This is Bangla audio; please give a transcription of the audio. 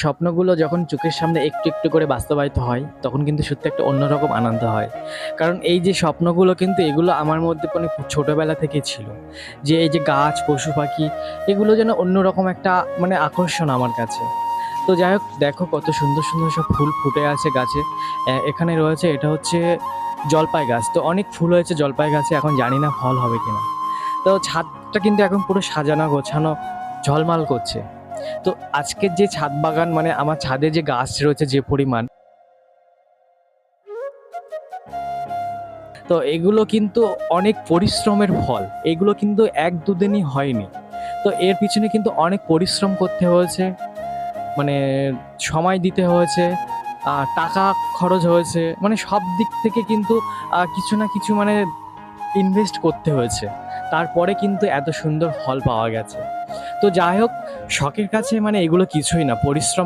স্বপ্নগুলো যখন চোখের সামনে একটু, একটু করে বাস্তবায়িত হয়, তখন কিন্তু সত্যি একটা অন্যরকম আনন্দ হয়। কারণ এই যে স্বপ্নগুলো কিন্তু এগুলো আমার মধ্যে মানে খুব ছোটবেলা থেকেই ছিল। যে এই যে গাছ, পশু-পাখি এগুলো যেন অন্যরকম একটা মানে আকর্ষণ আমার কাছে। তো যাই হোক দেখো কত সুন্দর, সুন্দর সব ফুল ফুটে আছে গাছে। এখানে রয়েছে এটা হচ্ছে জলপাই গাছ। তো অনেক ফুল হয়েছে জলপাই গাছে, এখন জানি না ফল হবে কিনা। তো ছাদটা কিন্তু এখন পুরো সাজানো গোছানো ঝলমল করছে। তো আজকের যে ছাদ বাগান মানে আমার ছাদে যে গাছ রয়েছে যে পরিমাণ, তো এগুলো কিন্তু অনেক পরিশ্রমের ফল। এগুলো কিন্তু ১-২ দিনই হয়নি। তো এর পিছনে কিন্তু অনেক পরিশ্রম করতে হয়েছে। মানে সময় দিতে হয়েছে, টাকা খরচ হয়েছে। মানে সব দিক থেকে কিন্তু কিছু না কিছু মানে ইনভেস্ট করতে হয়েছে। তারপরে কিন্তু এত সুন্দর ফল পাওয়া গেছে। তো যাই হোক, শখের কাছে মানে এগুলো কিছুই না। পরিশ্রম